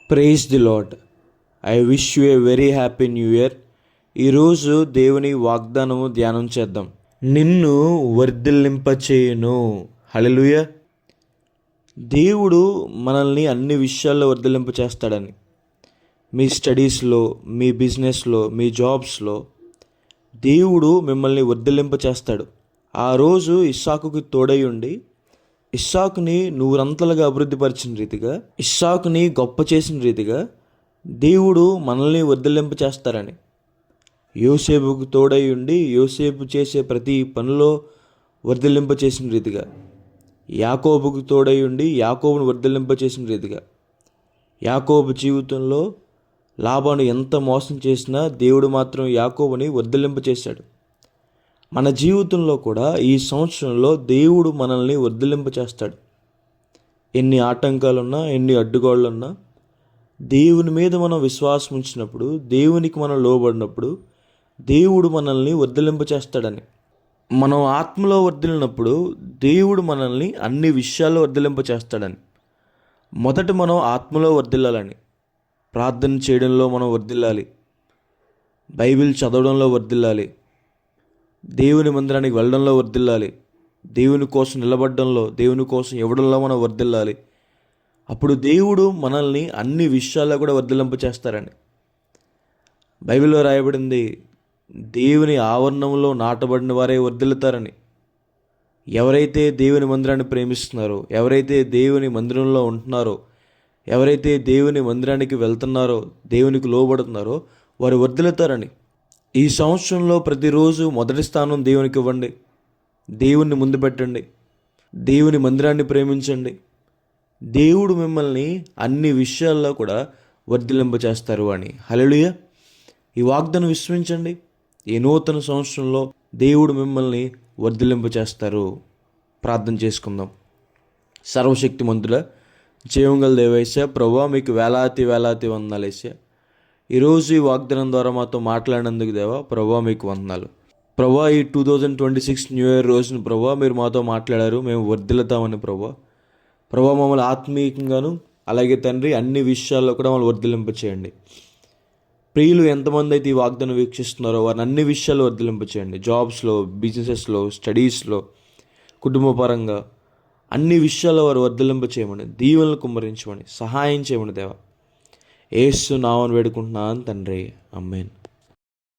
Praise the Lord. I wish you a very happy new year. ఈరోజు దేవుని వాగ్దానము ధ్యానం చేద్దాం. నిన్ను వర్ధిల్లింపచేయును. హల్లెలూయా. దేవుడు మనల్ని అన్ని విషయాల్లో వర్ధిల్లింప చేస్తాడని, మీ స్టడీస్లో, మీ బిజినెస్లో, మీ జాబ్స్లో దేవుడు మిమ్మల్ని వర్ధిల్లింప చేస్తాడు. ఆ రోజు ఇస్సాకుకి తోడై ఉండి ఇస్సాకుని నూరంతలుగా అభివృద్ధిపరిచిన రీతిగా, ఇస్సాకుని గొప్ప చేసిన రీతిగా దేవుడు మనల్ని వర్ధిల్లింప చేస్తారని, యోసేపుకు తోడై ఉండి యోసేపు చేసే ప్రతి పనిలో వర్ధిల్లింప చేసిన రీతిగా, యాకోబుకు తోడై ఉండి యాకోబును వర్ధిల్లింప చేసిన రీతిగా, యాకోబు జీవితంలో లాబాను ఎంత మోసం చేసినా దేవుడు మాత్రం యాకోబుని వర్ధిల్లింప చేశాడు. మన జీవితంలో కూడా ఈ సంవత్సరంలో దేవుడు మనల్ని వర్ధిల్లింప చేస్తాడు. ఎన్ని ఆటంకాలున్నా, ఎన్ని అడ్డుగోళ్ళున్నా, దేవుని మీద మనం విశ్వాసం ఉంచినప్పుడు, దేవునికి మనం లోబడినప్పుడు దేవుడు మనల్ని వర్ధిల్లింప చేస్తాడని. మనం ఆత్మలో వర్ధిల్లినప్పుడు దేవుడు మనల్ని అన్ని విషయాల్లో వర్ధిల్లింప చేస్తాడని. మొదట మనం ఆత్మలో వర్ధిల్లాలని, ప్రార్థన చేయడంలో మనం వర్ధిల్లాలి, బైబిల్ చదవడంలో వర్ధిల్లాలి, దేవుని మందిరానికి వెళ్ళడంలో వర్ధిల్లాలి, దేవుని కోసం నిలబడడంలో, దేవుని కోసం ఇవ్వడంలో మనం వర్ధిల్లాలి. అప్పుడు దేవుడు మనల్ని అన్ని విషయాల్లో కూడా వర్ధిల్లింప చేస్తారని. బైబిల్లో రాయబడింది, దేవుని ఆవరణంలో నాటబడిన వారే వర్ధిల్లుతారని. ఎవరైతే దేవుని మందిరాన్ని ప్రేమిస్తున్నారో, ఎవరైతే దేవుని మందిరంలో ఉంటున్నారో, ఎవరైతే దేవుని మందిరానికి వెళ్తున్నారో, దేవునికి లోబడుతున్నారో వారు వర్ధిల్లుతారని. ఈ సంవత్సరంలో ప్రతిరోజు మొదటి స్థానం దేవునికి ఇవ్వండి, దేవుణ్ణి ముందు పెట్టండి, దేవుని మందిరాన్ని ప్రేమించండి. దేవుడు మిమ్మల్ని అన్ని విషయాల్లో కూడా వర్ధిల్లింప చేస్తారు అని. హల్లెలూయా. ఈ వాగ్దానం విశ్వసించండి. ఈ నూతన సంవత్సరంలో దేవుడు మిమ్మల్ని వర్ధిల్లింప చేస్తారు. ప్రార్థన చేసుకుందాం. సర్వశక్తిమంతుడ, జీవంగల దేవైసా, ప్రభువా మీకు వేలాది వందనాలేసా. ఈరోజు ఈ వాగ్దానం ద్వారా మాతో మాట్లాడినందుకు దేవా, ప్రభువా మీకు వందనాలు. ప్రభువా, ఈ 2026 న్యూ ఇయర్ రోజున ప్రభువా మీరు మాతో మాట్లాడారు, మేము వర్ధిల్లుతామని. ప్రభువా మమ్మల్ని ఆత్మీయంగాను అలాగే తండ్రి అన్ని విషయాల్లో కూడా మమ్మల్ని వర్ధిల్లింప చేయండి. ప్రియులు ఎంతమంది అయితే ఈ వాగ్దానం వీక్షిస్తున్నారో వారిని అన్ని విషయాల్లో వర్ధిల్లింప చేయండి. జాబ్స్లో, బిజినెసెస్లో, స్టడీస్లో, కుటుంబపరంగా అన్ని విషయాల్లో వారు వర్ధిల్లింప చేయమని, దీవెనలు కుమ్మరించమని, సహాయం చేయమని దేవా యేసు నామమున వేడుకుంటున్నాను తండ్రి. ఆమేన్.